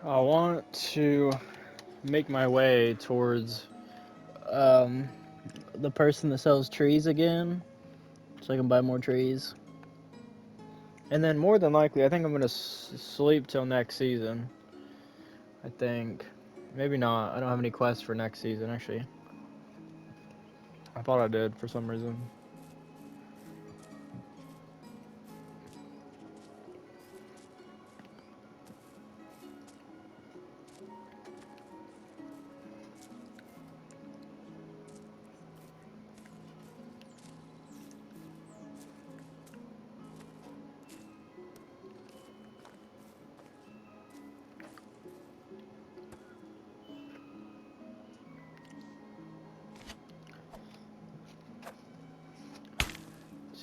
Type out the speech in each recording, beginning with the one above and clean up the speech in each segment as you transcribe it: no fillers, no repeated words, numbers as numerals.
I want to make my way towards um, the person that sells trees again, so I can buy more trees. And then more than likely, I think I'm gonna sleep till next season. I think. Maybe not. I don't have any quests for next season, actually. I thought I did for some reason.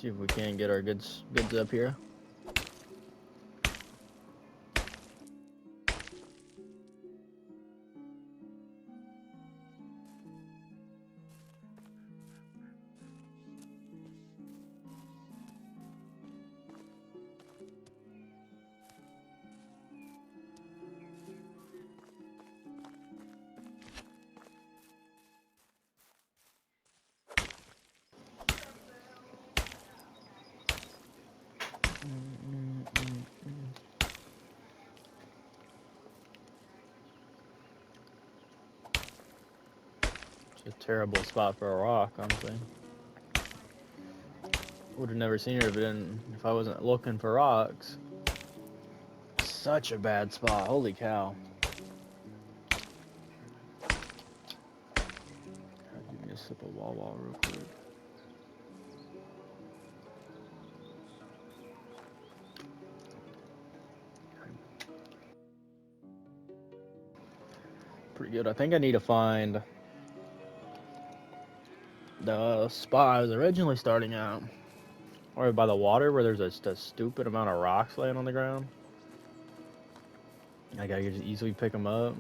See if we can get our goods up here. It's a terrible spot for a rock, honestly. Would have never seen it if I wasn't looking for rocks. Such a bad spot. Holy cow. Give me a sip of Wawa real quick. Pretty good. I think I need to find the spot I was originally starting at. Or by the water where there's just a stupid amount of rocks laying on the ground. I gotta just easily pick them up.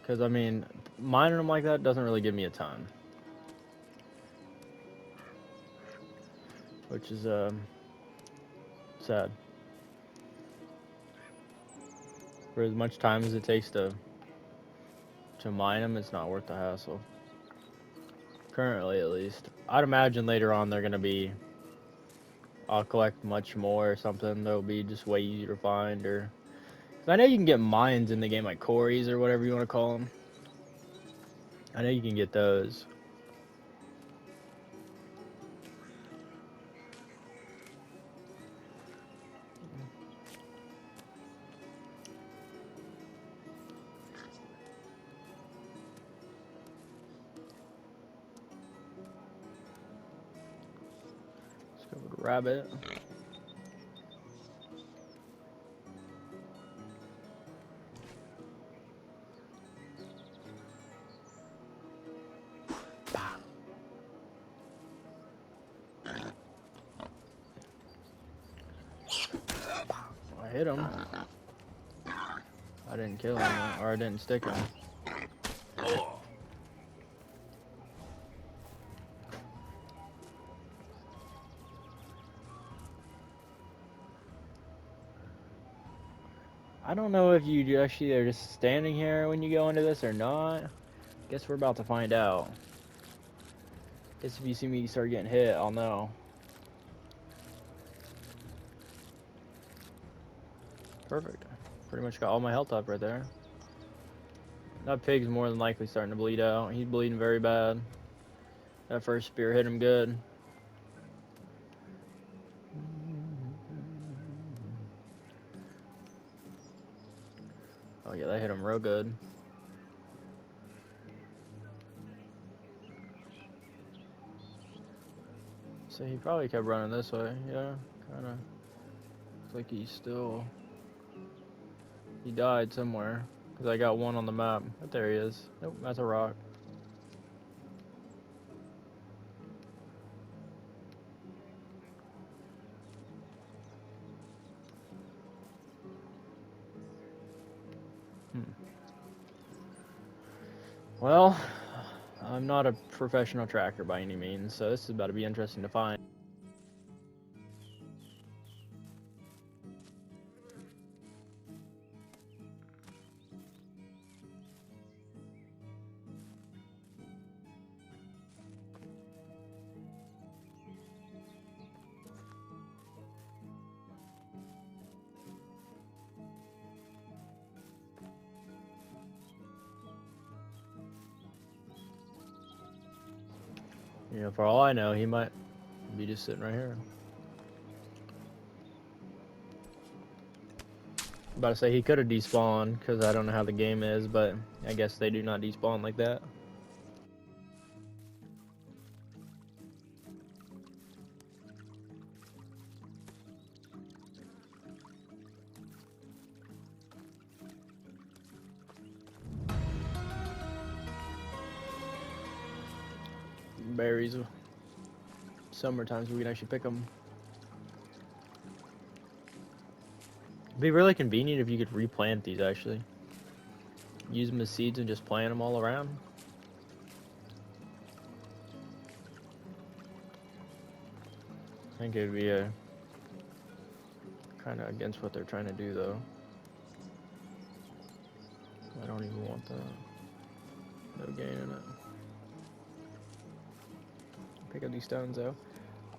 Because, I mean, mining them like that doesn't really give me a ton. Which is, sad. For as much time as it takes to mine them, it's not worth the hassle. Currently, at least. I'd imagine later on they're gonna be... I'll collect much more or something. They'll be just way easier to find, or... I know you can get mines in the game, like quarries or whatever you want to call them. I know you can get those. Let's go with rabbit. I hit him. I didn't kill him, or I didn't stick him. I don't know if you actually are just standing here when you go into this or not. Guess we're about to find out. Guess if you see me start getting hit, I'll know. Perfect. Pretty much got all my health up right there. That pig's more than likely starting to bleed out. He's bleeding very bad. That first spear hit him good. Oh yeah, that hit him real good. So he probably kept running this way. Yeah, kinda. Looks like he's still... He died somewhere. Because I got one on the map. But there he is. Nope, that's a rock. Well, I'm not a professional tracker by any means, so this is about to be interesting to find. You know, for all I know, he might be just sitting right here. About to say he could have despawned because I don't know how the game is, but I guess they do not despawn like that. Berries, summertime, so we can actually pick them. It'd be really convenient if you could replant these actually. Use them as seeds and just plant them all around. I think it'd be a kind of against what they're trying to do though. I don't even want that. No gain in it. Pick up these stones though.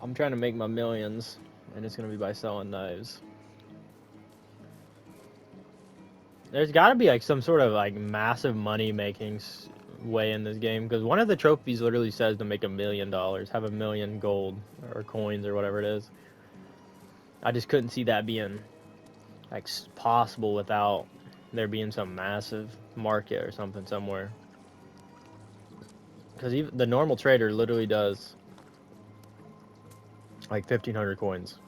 I'm trying to make my millions, and it's gonna be by selling knives. There's got to be like some sort of like massive money making way in this game, because one of the trophies literally says to make $1 million, have 1 million gold or coins or whatever it is. I just couldn't see that being like possible without there being some massive market or something somewhere. Because even the normal trader literally does like 1,500 coins.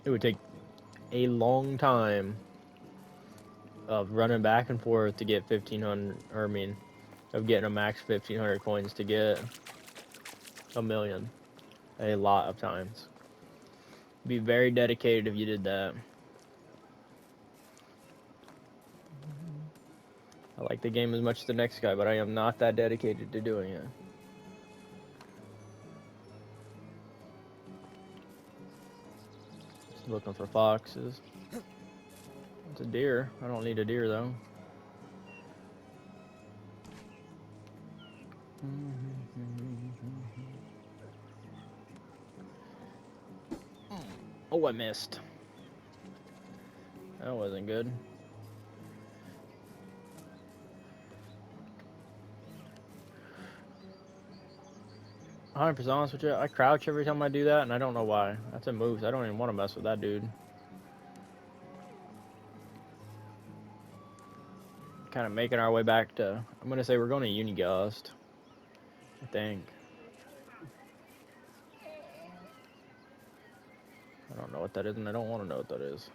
It would take a long time of running back and forth to get 1,500, or I mean, of getting a max 1,500 coins to get 1 million. A lot of times. Be very dedicated if you did that. I like the game as much as the next guy, but I am not that dedicated to doing it. Just looking for foxes. It's a deer. I don't need a deer though. Oh, I missed. That wasn't good. 100% honest with you, I crouch every time I do that, and I don't know why. That's a moose. I don't even want to mess with that dude. Kind of making our way back to, I'm going to say we're going to Unigust, I think. I don't know what that is, and I don't want to know what that is.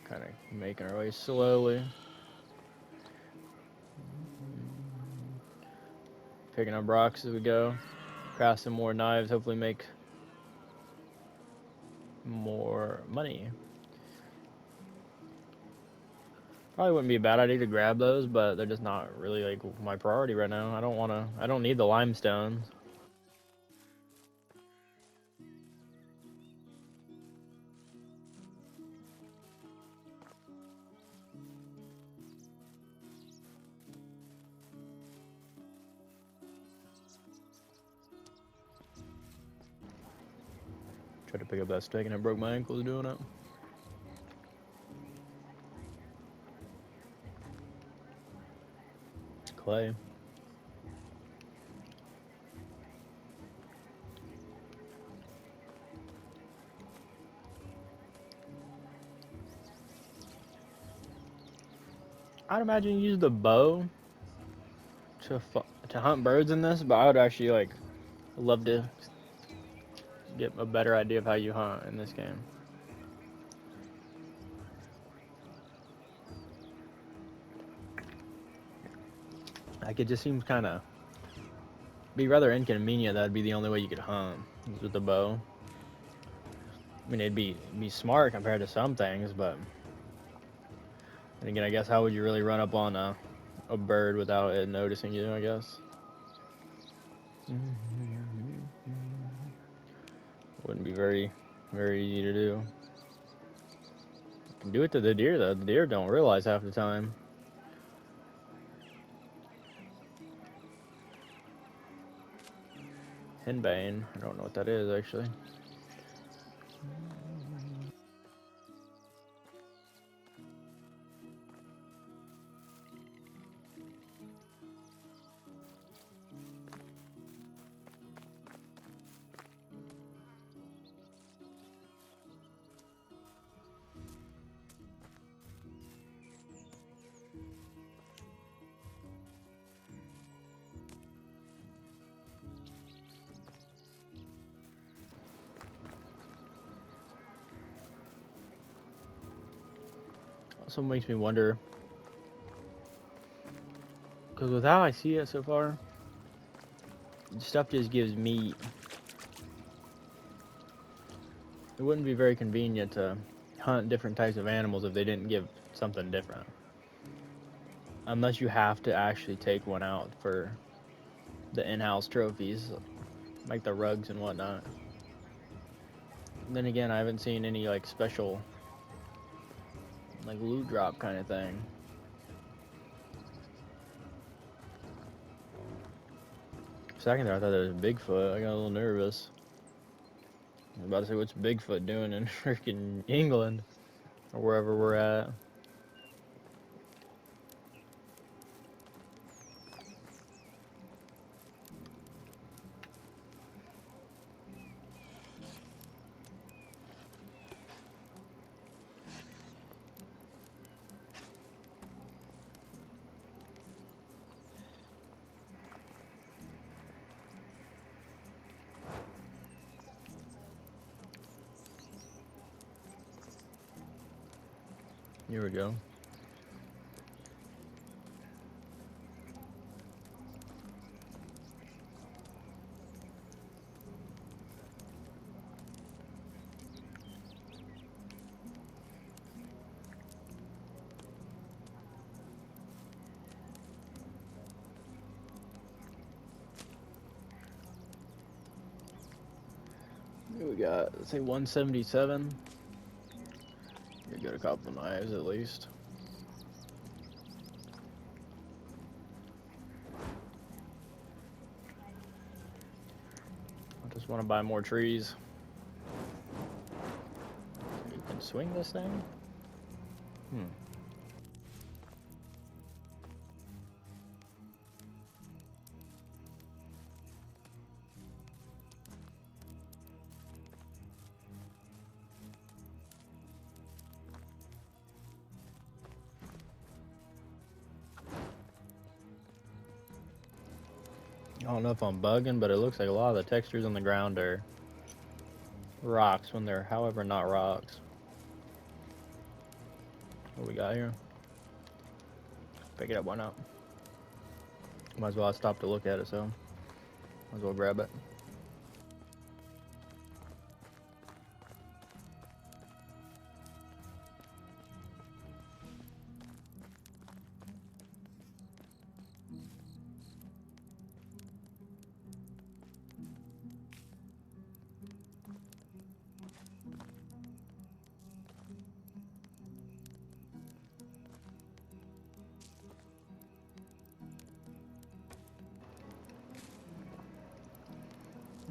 Kind of making our way slowly. Picking up rocks as we go. Craft some more knives, hopefully make more money. Probably wouldn't be a bad idea to grab those, but they're just not really like my priority right now. I don't need the limestone. Tried to pick up that stick and I broke my ankles doing it. Clay. I'd imagine you use the bow to hunt birds in this, but I would actually like love to get a better idea of how you hunt in this game. Like it just seems kind of be rather inconvenient. That'd be the only way you could hunt with the bow. I mean, it'd be smart compared to some things, but and again, I guess how would you really run up on a bird without it noticing you? I guess. Wouldn't be very easy to do. You can do it to the deer though. The deer don't realize half the time. Henbane. I don't know what that is actually. also makes me wonder, because with how I see it so far, stuff just gives meat. It wouldn't be very convenient to hunt different types of animals if they didn't give something different. Unless you have to actually take one out for the in-house trophies, like the rugs and whatnot. Then again, I haven't seen any like special like loot drop kind of thing. Second there, I thought that was Bigfoot. I got a little nervous. I was about to say, what's Bigfoot doing in freaking England or wherever we're at? Here we go. Here we got, let's say 177. We got a couple of knives at least. I just want to buy more trees. You can swing this thing? I don't know if I'm bugging, but it looks like a lot of the textures on the ground are rocks when they're, however, not rocks. What we got here? Pick it up, why not? Might as well stop to look at it, so might as well grab it.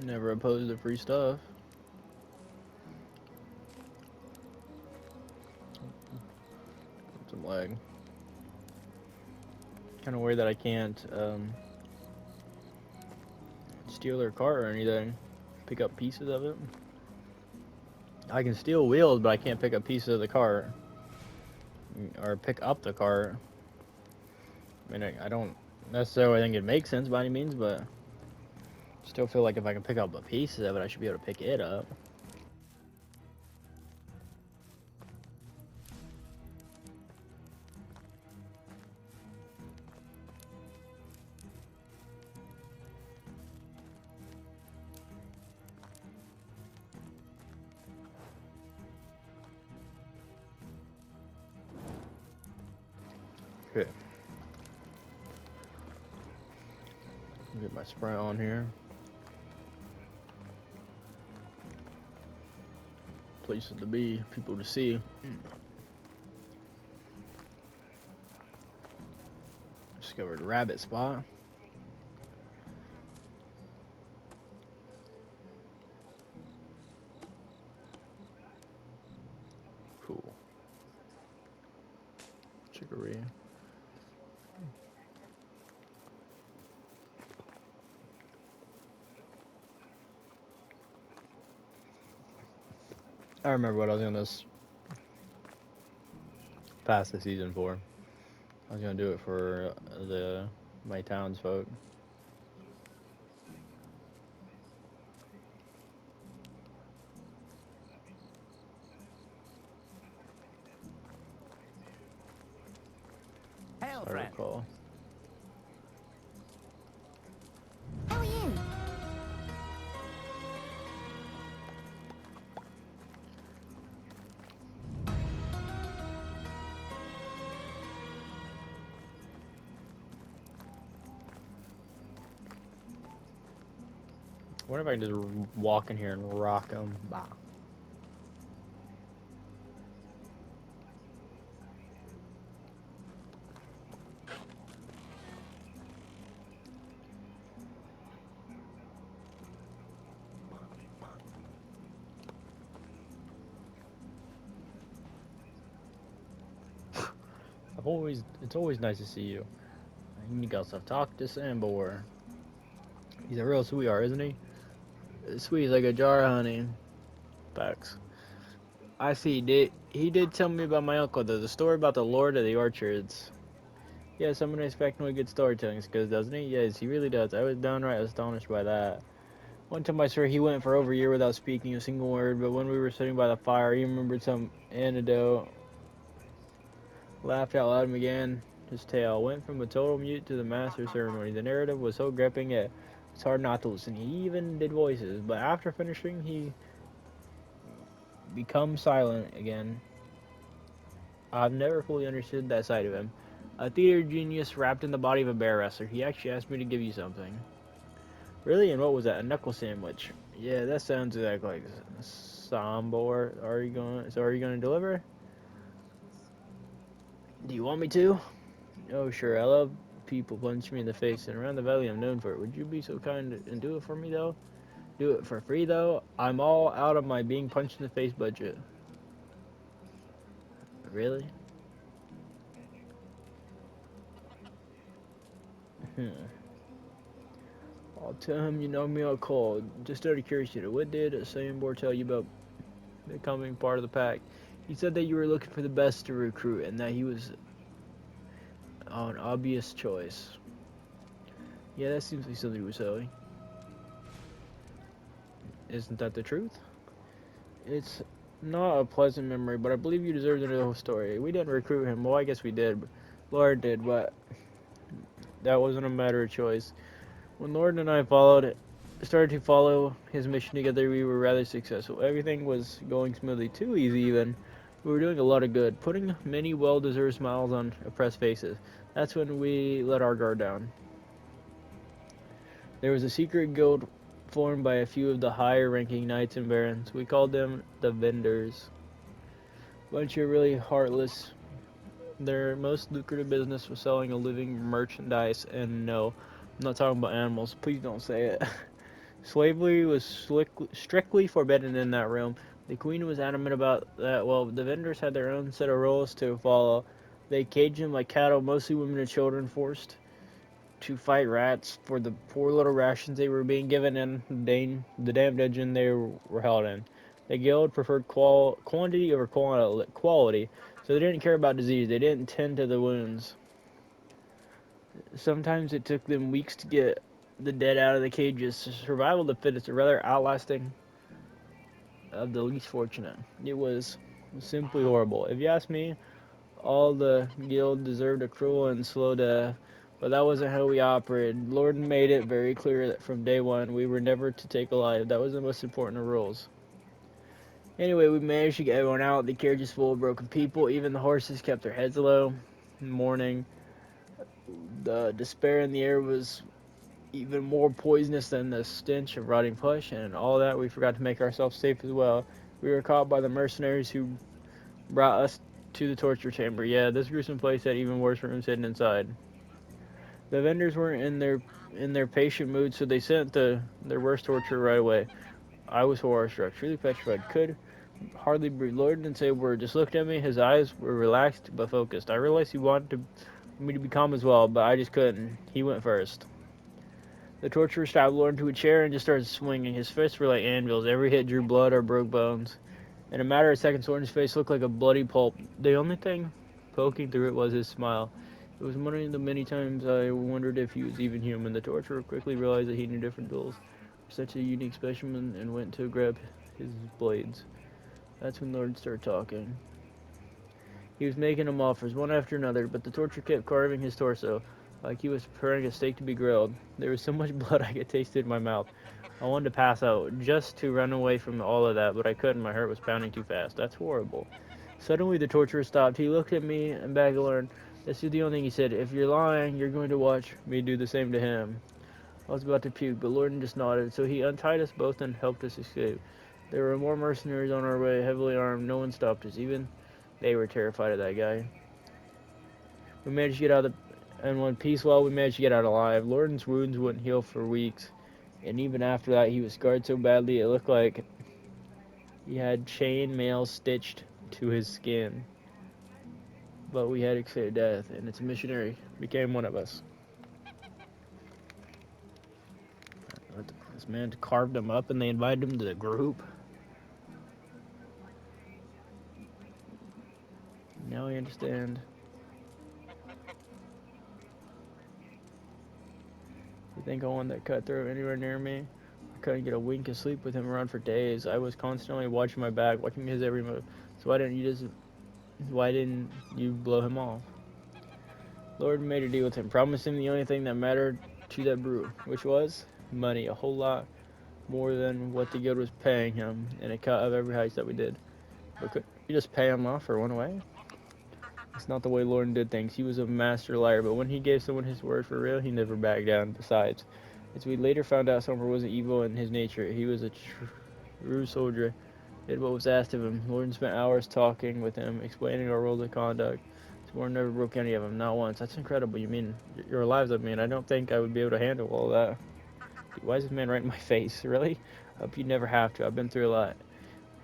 Never opposed to free stuff. Some lag. Kind of worried that I can't steal their cart or anything. Pick up pieces of it. I can steal wheels, but I can't pick up pieces of the cart. Or pick up the cart. I mean, I don't necessarily think it makes sense by any means, but still feel like if I can pick up a piece of it, I should be able to pick it up. Okay. Get my spray on here. Places to be, people to see. Discovered a rabbit spot. Cool. Chicory. I remember what I was doing this past the season for. I was gonna do it for my townsfolk. I recall. How are you? I wonder if I can just walk in here and rock them. Bah. It's always nice to see you. You got stuff. Talk to Sambor. He's a real sweetheart, isn't he? Sweet like a jar of honey. Facts. I see. He did tell me about my uncle though. The story about the Lord of the Orchards. Yeah, someone expecting a good storytelling skills, doesn't he? Yes, he really does. I was downright astonished by that. One time I swear he went for over a year without speaking a single word, but when we were sitting by the fire, he remembered some anecdote, laughed out loud and began his tale. Went from a total mute to the master ceremony. The narrative was so gripping it was hard not to listen. He even did voices, but after finishing, he became silent again. I've never fully understood that side of him. A theater genius wrapped in the body of a bear wrestler. He actually asked me to give you something. Really? And what was that? A knuckle sandwich. Yeah, that sounds exactly like Sambor. Are you going to deliver? Do you want me to? Oh, sure. I love people punch me in the face, and around the valley I'm known for it. Would you be so kind and do it for me, though? Do it for free, though? I'm all out of my being punched in the face budget. Really? Hmm. I'll tell him you know me on call. Just out of curiosity, what did Sambor tell you about becoming part of the pack? He said that you were looking for the best to recruit, and that he was an obvious choice. Yeah, that seems like something he was saying. Isn't that the truth? It's not a pleasant memory, but I believe you deserve to know the whole story. We didn't recruit him. Well, I guess we did. But Lord did, but that wasn't a matter of choice. When Lord and I started to follow his mission together, we were rather successful. Everything was going smoothly, too easy even. We were doing a lot of good, putting many well-deserved smiles on oppressed faces. That's when we let our guard down. There was a secret guild formed by a few of the higher-ranking knights and barons. We called them the Vendors. Bunch of really heartless. Their most lucrative business was selling a living merchandise, and no, I'm not talking about animals. Please don't say it. Slavery was strictly forbidden in that realm. The queen was adamant about that. Well, the vendors had their own set of rules to follow. They caged them like cattle, mostly women and children, forced to fight rats for the poor little rations they were being given in the damn dungeon they were held in. The guild preferred quantity over quality, so they didn't care about disease. They didn't tend to the wounds. Sometimes it took them weeks to get the dead out of the cages. Survival of the fittest, or rather outlasting of the least fortunate. It was simply horrible. If you ask me, all the guild deserved a cruel and slow death, but that wasn't how we operated. Lord made it very clear that from day one we were never to take a life. That was the most important of rules. Anyway, we managed to get everyone out. The carriage is full of broken people. Even the horses kept their heads low, mourning. The despair in the air was even more poisonous than the stench of rotting flesh, and all that we forgot to make ourselves safe as well. We were caught by the mercenaries who brought us to the torture chamber. Yeah, this gruesome place had even worse rooms hidden inside. The vendors weren't in their patient mood, so they sent their worst torture right away. I was horror struck, truly petrified, could hardly breathe. Lord didn't say a word, just looked at me. His eyes were relaxed but focused. I realized he wanted me to be calm as well, but I just couldn't. He went first. The torturer strapped Lord into a chair and just started swinging. His fists were like anvils. Every hit drew blood or broke bones. In a matter of seconds, Lord's face looked like a bloody pulp. The only thing poking through it was his smile. It was one of the many times I wondered if he was even human. The torturer quickly realized that he knew different tools for such a unique specimen and went to grab his blades. That's when Lord started talking. He was making him offers one after another, but the torture kept carving his torso, like he was preparing a steak to be grilled. There was so much blood I could taste it in my mouth. I wanted to pass out, just to run away from all of that, but I couldn't. My heart was pounding too fast. That's horrible. Suddenly the torturer stopped. He looked at me and begged to learn. This is the only thing he said. If you're lying, you're going to watch me do the same to him. I was about to puke, but Lorden just nodded, so he untied us both and helped us escape. There were more mercenaries on our way, heavily armed. No one stopped us. Even they were terrified of that guy. We managed to get out of the... In one piece, well, we managed to get out alive. Lorden's wounds wouldn't heal for weeks, and even after that, he was scarred so badly it looked like he had chain mail stitched to his skin. But we had escaped death, and its missionary became one of us. This man carved him up, and they invited him to the group. Now I understand. You think I want that cutthroat anywhere near me? I couldn't get a wink of sleep with him around for days. I was constantly watching my back, watching his every move. So why didn't you blow him off? Lord made a deal with him, promised him the only thing that mattered to that brew, which was money, a whole lot more than what the guild was paying him, and a cut of every heist that we did. But could you just pay him off or run away? It's not the way Lorden did things. He was a master liar, but when he gave someone his word for real, he never backed down. Besides, as we later found out, Somber wasn't evil in his nature. He was a true soldier. Did what was asked of him. Lorden spent hours talking with him, explaining our rules of conduct. Lorden never broke any of them, not once. That's incredible. You mean you're alive, I mean. I don't think I would be able to handle all that. Dude, why is this man right in my face? Really? I hope you never have to. I've been through a lot.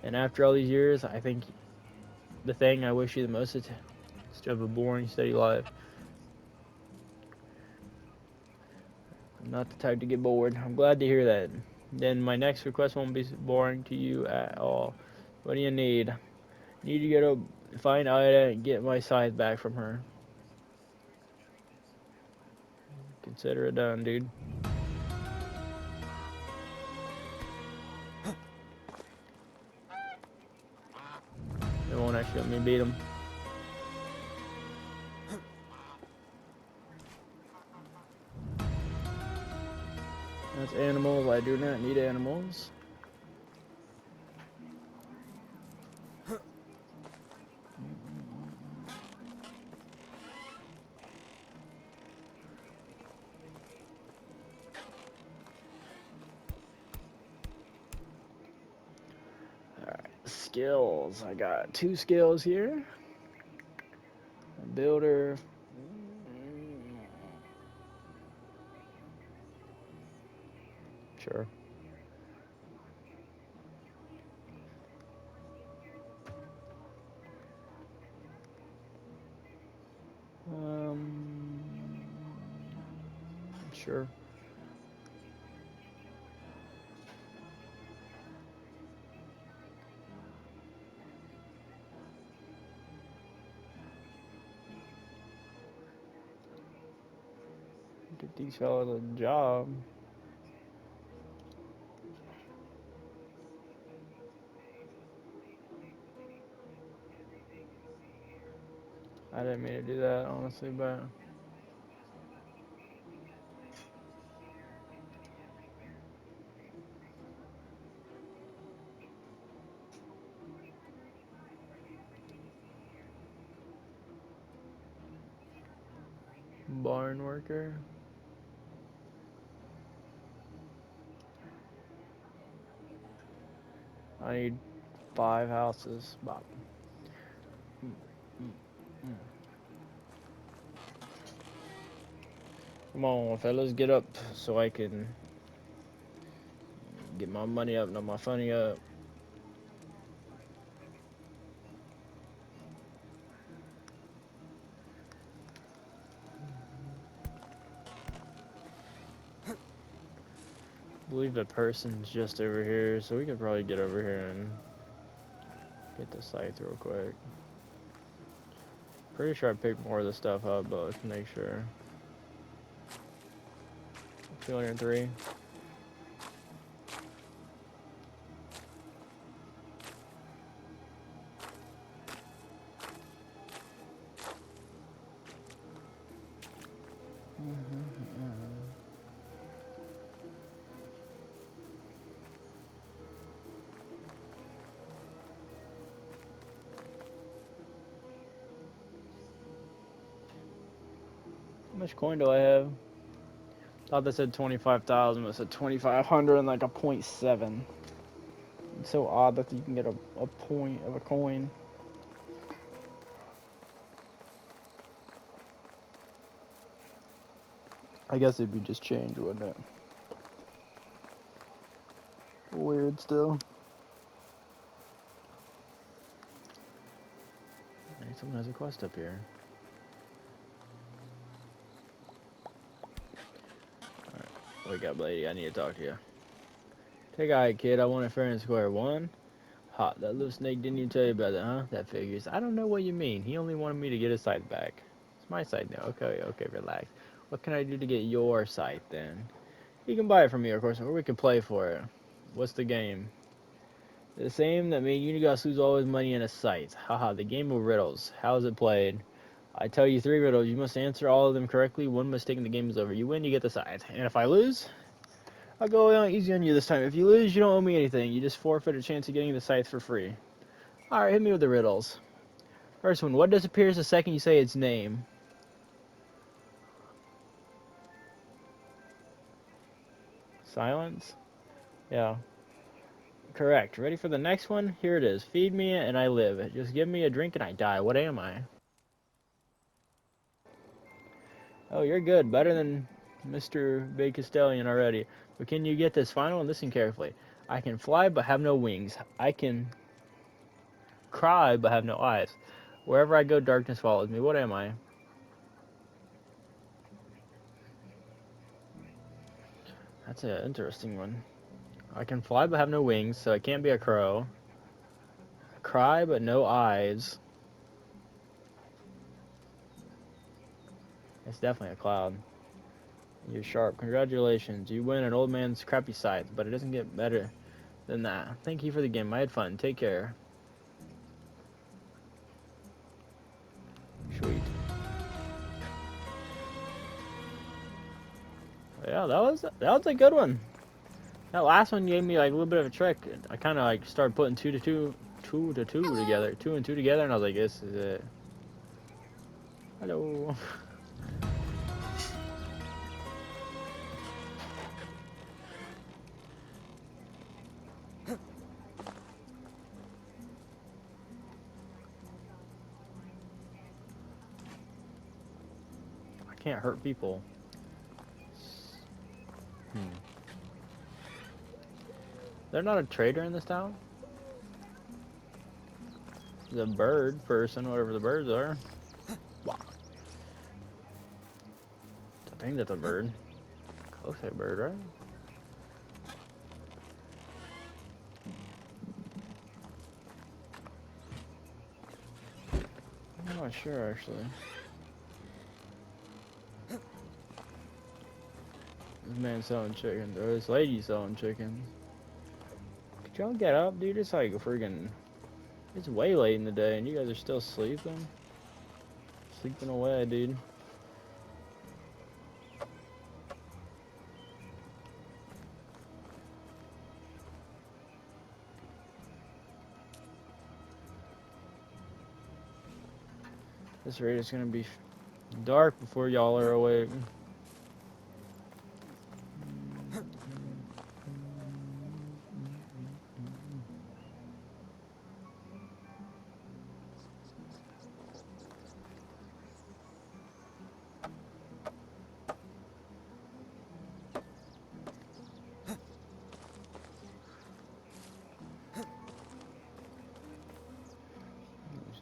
And after all these years, I think the thing I wish you the most is to have a boring, steady life. I'm not the type to get bored. I'm glad to hear that. Then my next request won't be boring to you at all. What do you need? Need to go to find Ida and get my scythe back from her. Consider it done, dude. They won't actually let me beat him. That's animals. I do not need animals. Alright, skills. I got 2 skills here. A builder. Sure. Sure. Get these fellas a job. I didn't mean to do that, honestly, but barn worker. I need 5 houses. Bop. Come on, fellas, get up so I can get my money up, not my funny up. I believe the person's just over here, so we could probably get over here and get the scythe real quick. Pretty sure I picked more of the stuff up, but let's make sure. 203. much coin do I have? Thought they said 25,000, but it said 2,500 and like a .7. It's so odd that you can get a point of a coin. I guess it'd be just change, wouldn't it? Weird still. Hey, someone has a quest up here. Alright, wake up, lady. I need to talk to you. Take a hike, kid. I want it fair and square. One. Hot. That little snake didn't even tell you about that, huh? That figures. I don't know what you mean. He only wanted me to get his scythe back. It's my scythe now. Okay, okay, relax. What can I do to get your scythe then? You can buy it from me, of course, or we can play for it. What's the game? The same that made Unigas lose all his money in a scythe. Haha, the game of riddles. How is it played? I tell you 3 riddles. You must answer all of them correctly. One mistake and the game is over. You win, you get the scythe. And if I lose, I'll go easy on you this time. If you lose, you don't owe me anything. You just forfeit a chance of getting the scythe for free. Alright, hit me with the riddles. First one. What disappears the second you say its name? Silence? Yeah. Correct. Ready for the next one? Here it is. Feed me and I live. Just give me a drink and I die. What am I? Oh, you're good. Better than Mr. Big Castellian already. But can you get this final? And listen carefully. I can fly but have no wings. I can cry but have no eyes. Wherever I go, darkness follows me. What am I? That's an interesting one. I can fly but have no wings, so it can't be a crow. Cry but no eyes. It's definitely a cloud. You're sharp. Congratulations. You win an old man's crappy scythe, but it doesn't get better than that. Thank you for the game. I had fun. Take care. Sweet. Yeah, that was a good one. That last one gave me like a little bit of a trick. I kind of like started putting two and two together, and I was like, this is it. Hello. I can't hurt people. They're not a trader in this town? The bird person, whatever the birds are. Wow. I think that's a bird. Looks like a bird, right? I'm not sure, actually. This man selling chickens, or this lady selling chickens. Could y'all get up, dude? It's like freaking... It's way late in the day, and you guys are still sleeping? Sleeping away, dude. This rate is gonna be dark before y'all are awake.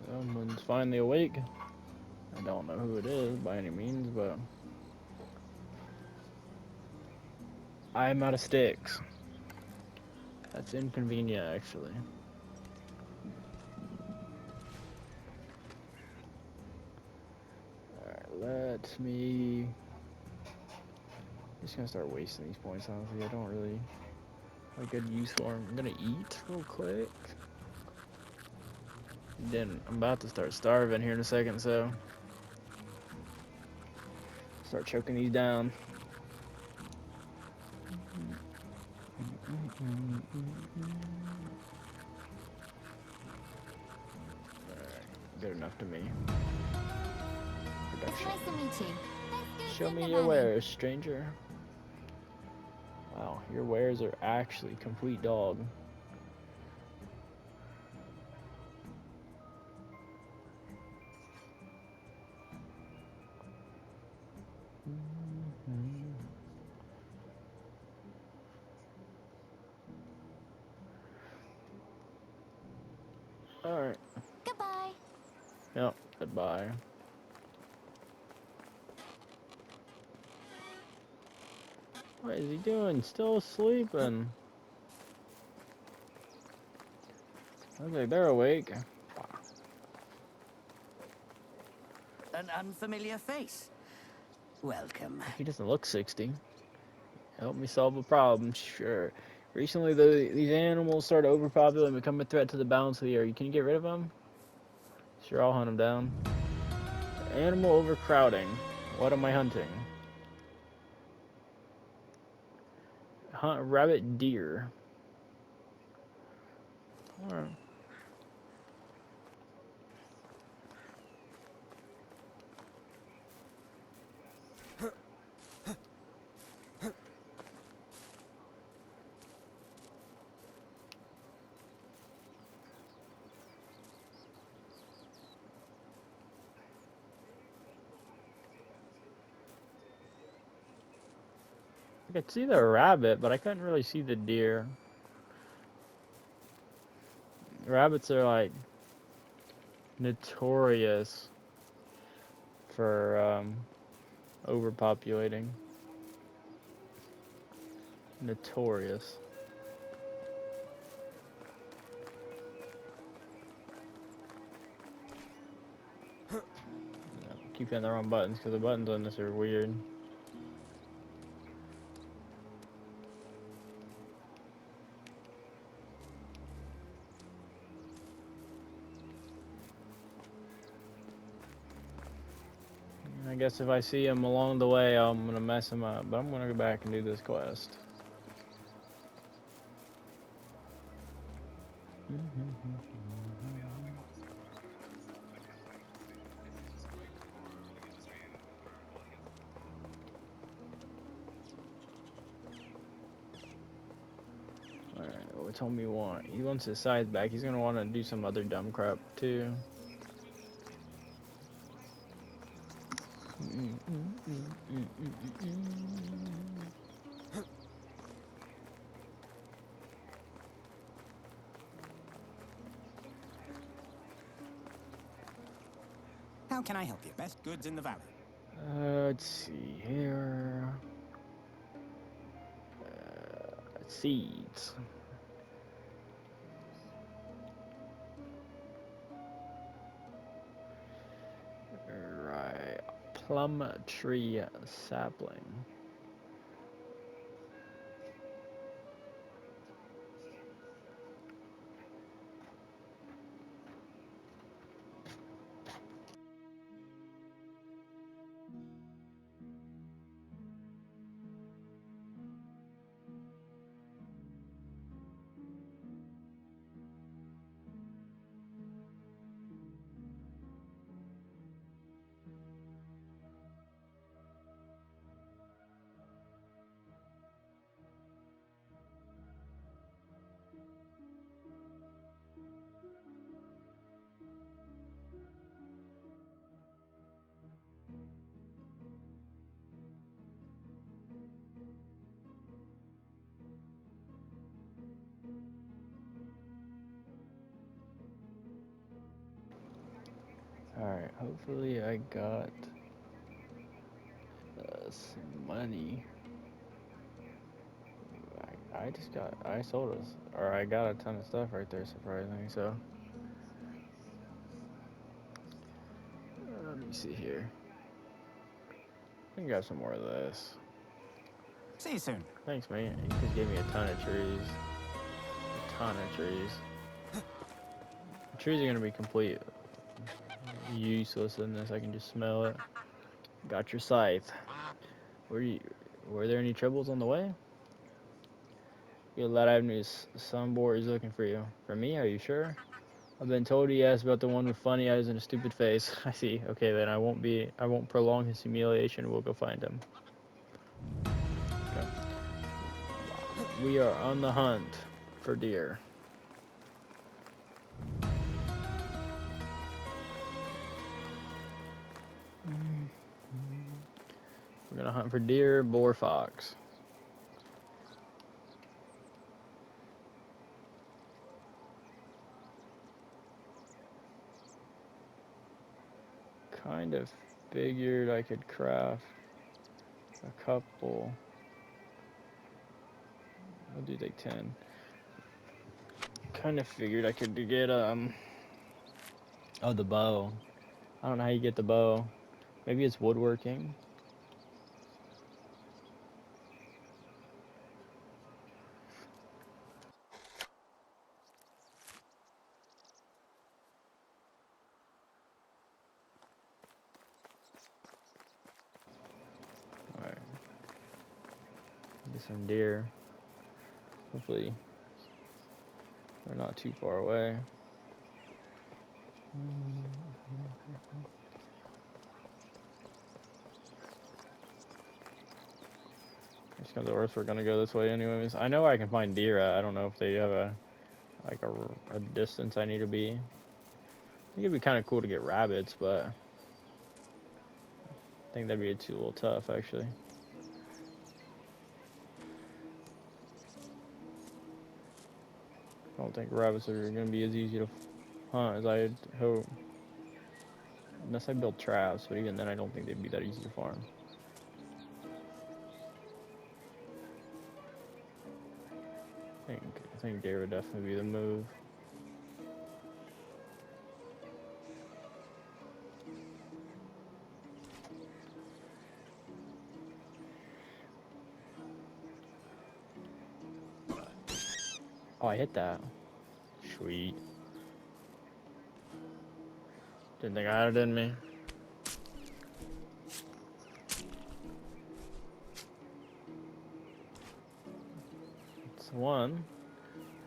Someone's finally awake. I don't know who it is by any means, but I'm out of sticks. That's inconvenient, actually. Alright, let me... I'm just gonna start wasting these points, honestly. I don't really have a good use for them. I'm gonna eat real quick. Then I'm about to start starving here in a second, so... Start choking these down. Alright, good enough to me. It's Production. nice to meet you. Goods Show in me the your valley. wares, stranger. Wow, your wares are actually complete dog. Alright. Goodbye. Yep, goodbye. What is he doing? Still sleeping? Looks like they're awake. An unfamiliar face. Welcome. He doesn't look 60. Help me solve a problem, sure. Recently, these animals started overpopulating and become a threat to the balance of the area. Can you get rid of them? Sure, I'll hunt them down. Animal overcrowding. What am I hunting? Hunt rabbit, deer. Alright. I could see the rabbit, but I couldn't really see the deer. Rabbits are like notorious for overpopulating. Notorious. Keep hitting the wrong buttons because the buttons on this are weird. I guess if I see him along the way, I'm gonna mess him up. But I'm gonna go back and do this quest. Alright, what told me want? He wants his size back. He's gonna want to do some other dumb crap too. How can I help you? Best goods in the valley. Let's see here. Seeds. Right. Plum tree sapling. Alright, hopefully I got some money. I sold us, or I got a ton of stuff right there, surprisingly, so. Let me see here. I can grab some more of this. See you soon. Thanks, man. You just gave me a ton of trees. A ton of trees. The trees are gonna be complete useless in this. I can just smell it. Got your scythe. Were there any troubles on the way? You got a lot of avenues. Some boar is looking for you. For me? Are you sure? I've been told he asked about the one with funny eyes and a stupid face. I see. Okay, then I won't prolong his humiliation. We'll go find him. Okay. We are on the hunt for deer. We're gonna hunt for deer, boar, fox. Kind of figured I could craft a couple. I'll do like 10. Kind of figured I could get oh, the bow. I don't know how you get the bow. Maybe it's woodworking. Alright. Get some deer. Hopefully they're not too far away. Just because the earth, we're gonna go this way anyways. I know I can find deer. I don't know if they have a distance I need to be. I think it'd be kind of cool to get rabbits, but I think that'd be too little tough actually. I don't think rabbits are gonna be as easy to hunt as I'd hope. Unless I build traps, but even then I don't think they'd be that easy to farm. I think deer would definitely be the move. Oh, I hit that. Sweet. Didn't think I had it in me. It's one.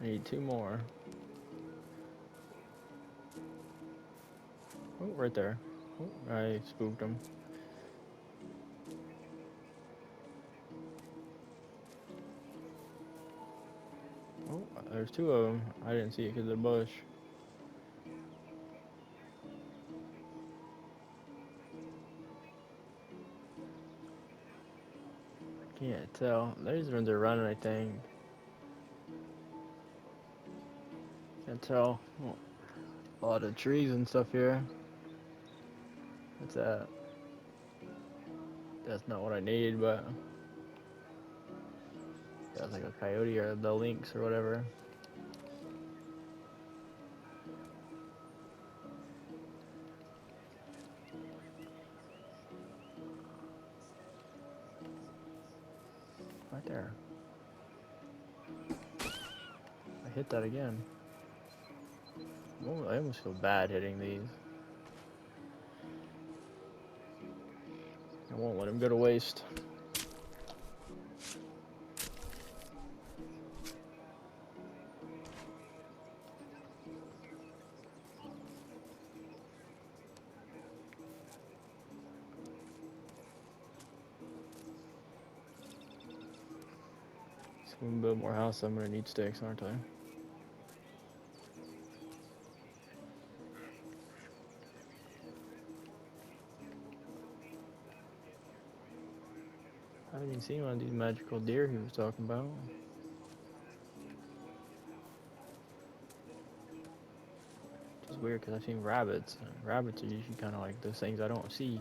I need 2 more. Oh, right there. Oh, I spooked him. Oh, there's 2 of them. I didn't see it because of the bush. Can't tell. These ones are running, I think. Can't tell. Oh, a lot of trees and stuff here. What's that? That's not what I need, but that's like a coyote or the lynx or whatever. Right there. I hit that again. Oh, I almost feel bad hitting these. I won't let him go to waste. So when we build more house, I'm gonna need sticks, aren't I? I haven't even seen one of these magical deer he was talking about. Which is weird because I've seen rabbits. And rabbits are usually kind of like those things I don't see.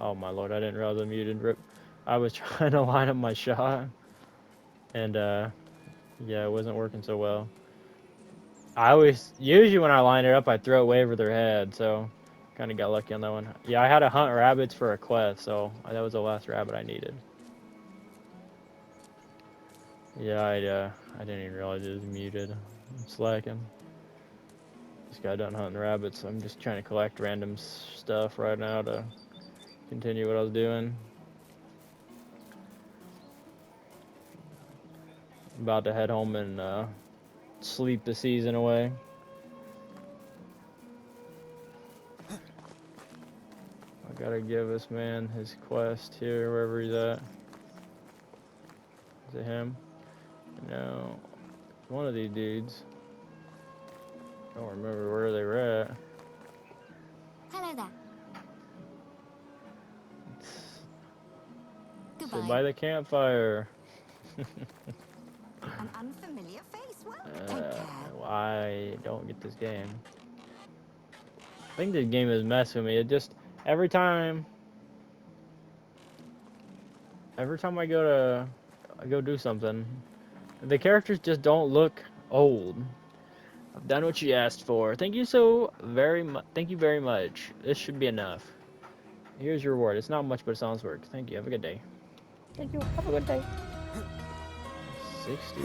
Oh my lord, I didn't realize I muted. Rip. I was trying to line up my shot, and yeah, it wasn't working so well. Usually when I line it up, I throw it way over their head, so kind of got lucky on that one. Yeah, I had to hunt rabbits for a quest, so that was the last rabbit I needed. Yeah, I didn't even realize it was muted. I'm slacking. Just got done hunting rabbits. I'm just trying to collect random stuff right now to continue what I was doing. About to head home and sleep the season away. I gotta give this man his quest here, wherever he's at. Is it him? No. One of these dudes. Don't remember where they were at. Hello there. Sit Goodbye. by the campfire. An unfamiliar face. Well, take care. I don't get this game. I think this game is messing with me. It just every time I go do something, the characters just don't look old. I've done what you asked for. Thank you so very much. Thank you very much. This should be enough. Here's your reward. It's not much, but it sounds work. Thank you. Have a good day. Thank you. Have a good day. 60.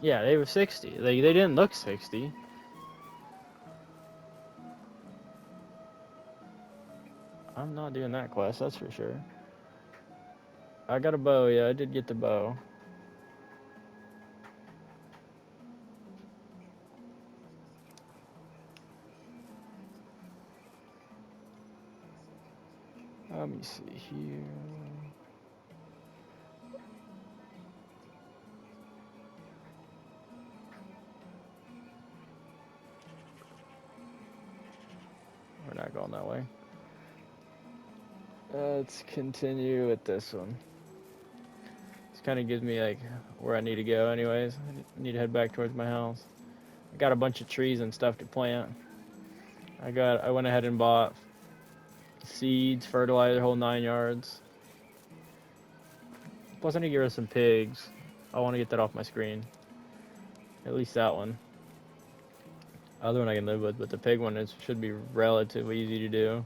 Yeah, they were 60. They didn't look 60. I'm not doing that quest, that's for sure. I got a bow, yeah, I did get the bow. Let me see here. We're not going that way. Let's continue with this one. This kind of gives me like where I need to go anyways. I need to head back towards my house. I got a bunch of trees and stuff to plant. I went ahead and bought seeds, fertilizer, whole 9 yards. Plus I need to get rid of some pigs. I want to get that off my screen. At least that one. Other one I can live with, but the pig one should be relatively easy to do.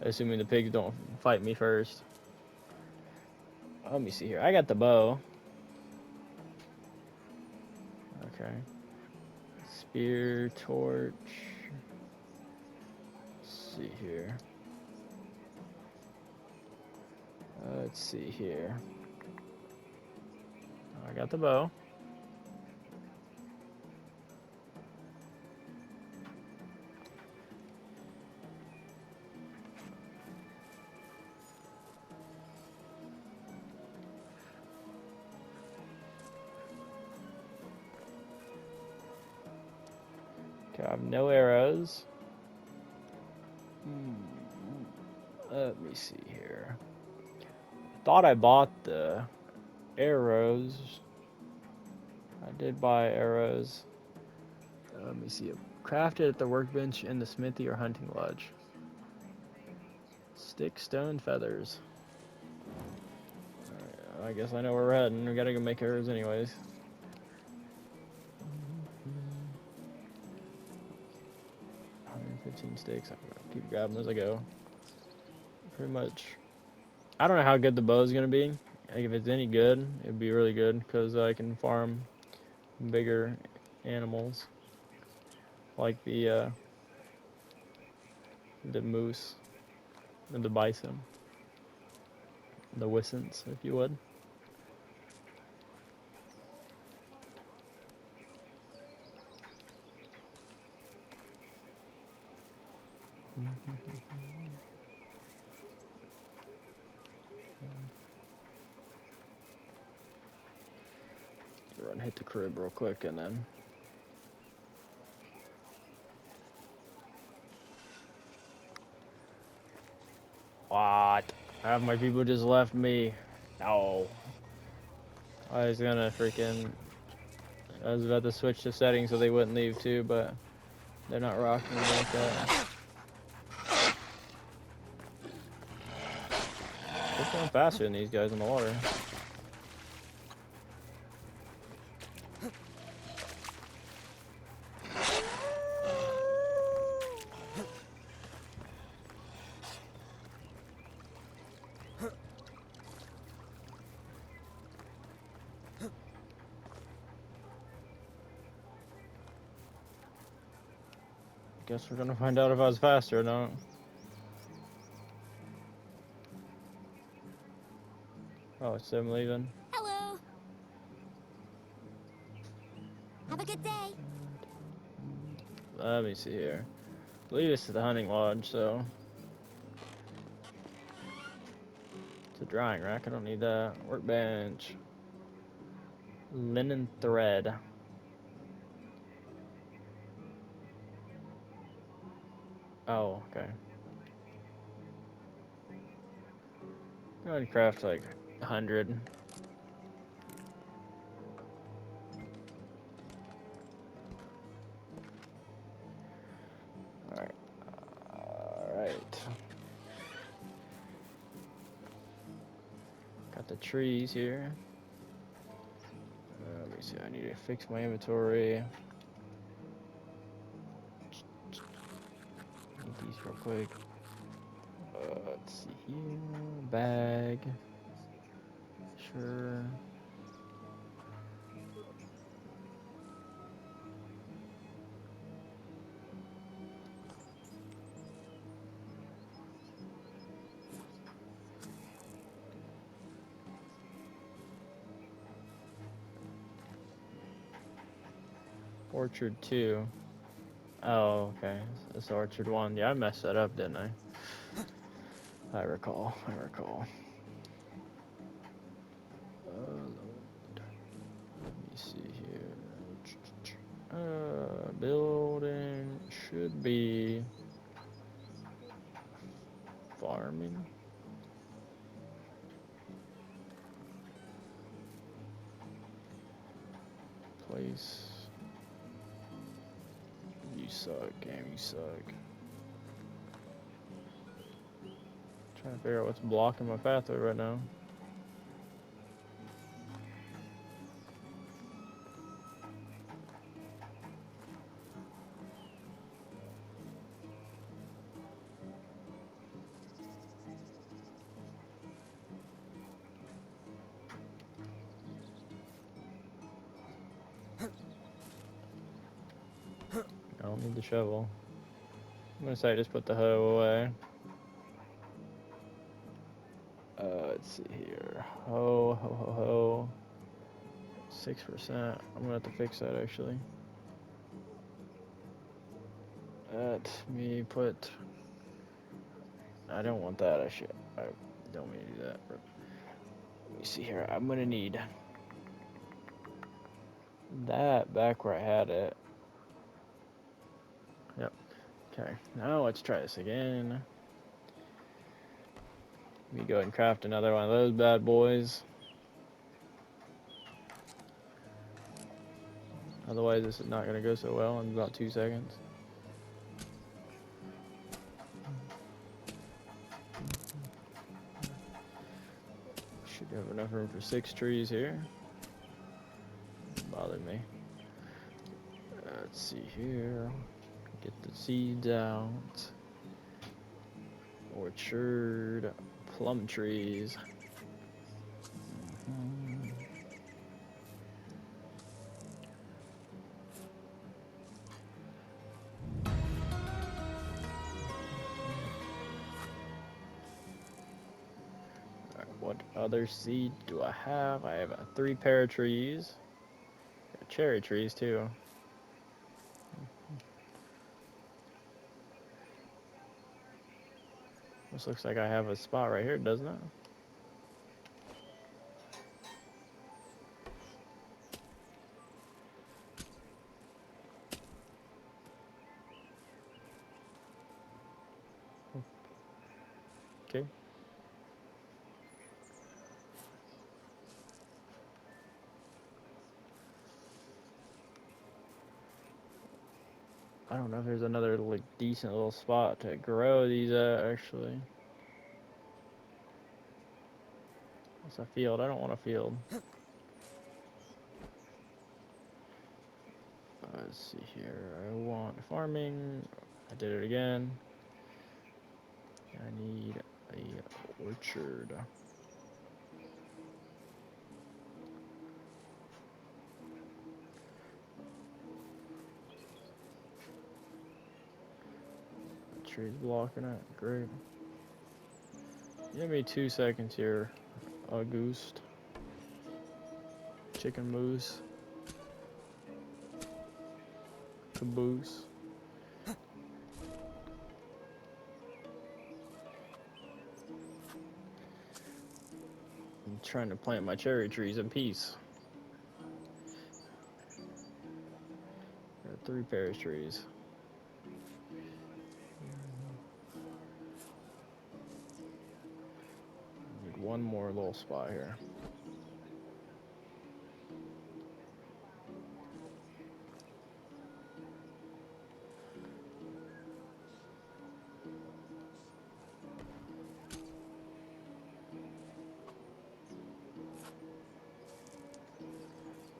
Assuming the pigs don't fight me first. Let me see here. I got the bow. Okay. Spear, torch. Let's see here. Let's see here. I got the bow. Okay, I have no arrows. Let me see here. Thought I bought the arrows. I did buy arrows. Let me see. Crafted at the workbench in the smithy or hunting lodge. Stick, stone, feathers. Alright, I guess I know where we're heading. We gotta go make arrows anyways. 115 sticks. I'm gonna keep grabbing as I go. Pretty much. I don't know how good the bow is gonna be. Like if it's any good, it'd be really good because I can farm bigger animals like the moose and the bison, the wissons, if you would. Run, hit the crib real quick, and then. What? Half my people just left me. No. I was gonna freaking. I was about to switch the settings so they wouldn't leave too, but they're not rocking me like that. going faster than these guys in the water. Guess we're gonna find out if I was faster or not. Oh, it's them leaving. Hello. Have a good day. Let me see here. I believe this is the hunting lodge, so it's a drying rack. I don't need that. Workbench. Linen thread. Oh, okay. Go ahead and craft like 100. Alright. Alright. Got the trees here. Let me see. I need to fix my inventory. Need these real quick. Let's see here. Bag. Sure. Orchard 2. Oh, okay. It's Orchard 1. Yeah, I messed that up, didn't I? I recall. Let me see here. Building should be farming. Place. You suck, game. You suck. Trying to figure out what's blocking my pathway right now. I don't need the shovel. I'm gonna say just put the hoe away. Let's see here. Ho. 6%. I'm gonna have to fix that actually. Let me put. I don't want that. I don't mean to do that. Let me see here. I'm gonna need that back where I had it. Yep. Okay. Now let's try this again. Let me go ahead and craft another one of those bad boys. Otherwise, this is not gonna go so well in about 2 seconds. Should have enough room for 6 trees here. Bother me. Let's see here. Get the seeds out. Orchard, plum trees. What other seed do I have? I have 3 pear trees. Cherry trees too. This looks like I have a spot right here, doesn't it? Okay. I don't know if there's another like decent little spot to grow these at actually. It's a field. I don't want a field. Let's see here. I want farming. I did it again. I need a orchard. The tree's blocking it. Great. Give me 2 seconds here. August. Chicken moose. Caboose. I'm trying to plant my cherry trees in peace. There are 3 pear trees. Need one more little spot here.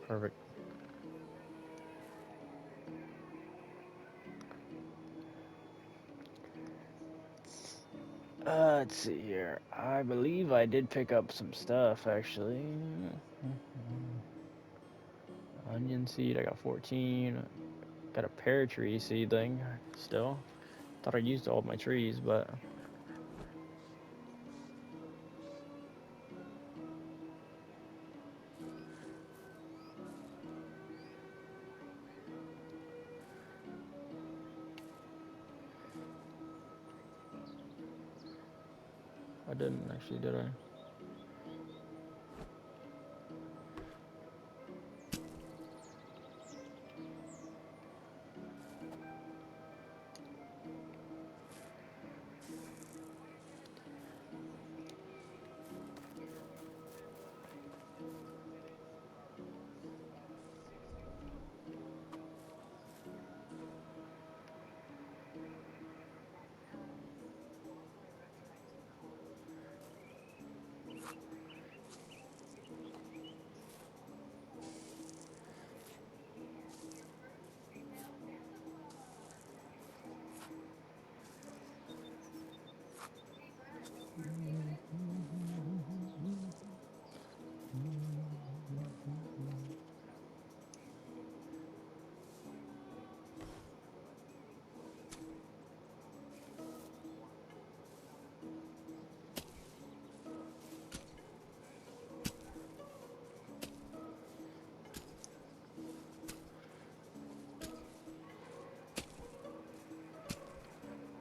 Perfect. Let's see here. I believe I did pick up some stuff actually. Onion seed, I got 14. Got a pear tree seedling still. Thought I used all of my trees, but I didn't actually, did I?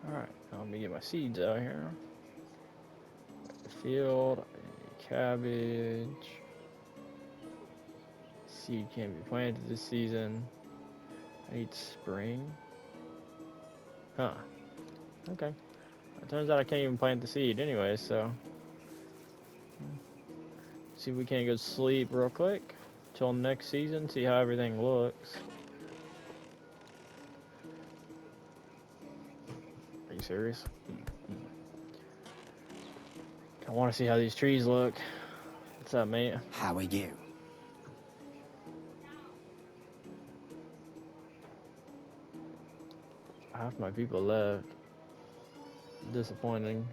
Alright, let me get my seeds out here. Field, cabbage. Seed can't be planted this season. I need spring. Huh. Okay. It turns out I can't even plant the seed anyway, so. See if we can't go sleep real quick. Till next season, see how everything looks. Are you serious? I want to see how these trees look. What's up, mate? How are you? Half my people left. Disappointing.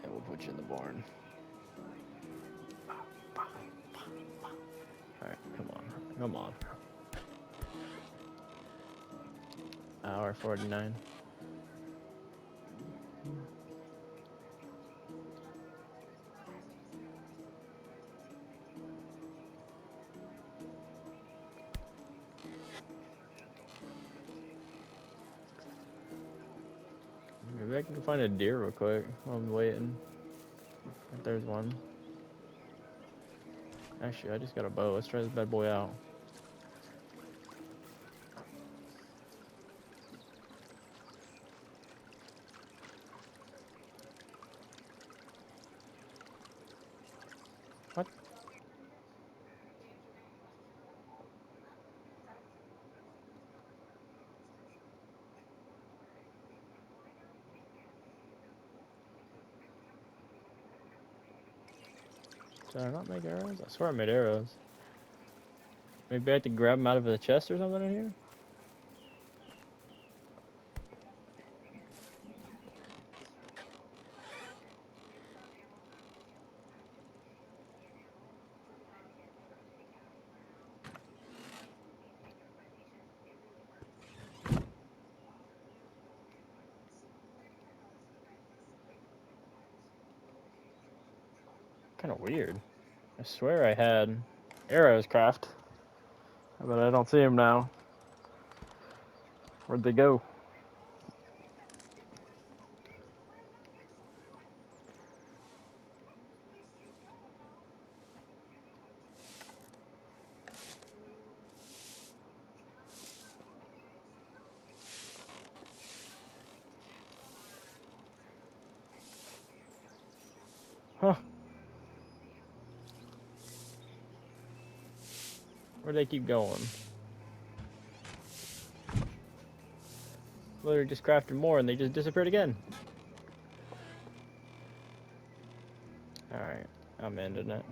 Yeah, we'll put you in the barn. Alright, come on. Come on. Hour 49. Maybe I can find a deer real quick while I'm waiting. If there's one. Actually, I just got a bow. Let's try this bad boy out. Did I not make arrows? I swear I made arrows. Maybe I have to grab them out of the chest or something in here? Kind of weird. I swear I had arrows craft, but I don't see them now. Where'd they go? Huh. Where'd they keep going? Literally just crafted more and they just disappeared again. Alright, I'm ending it.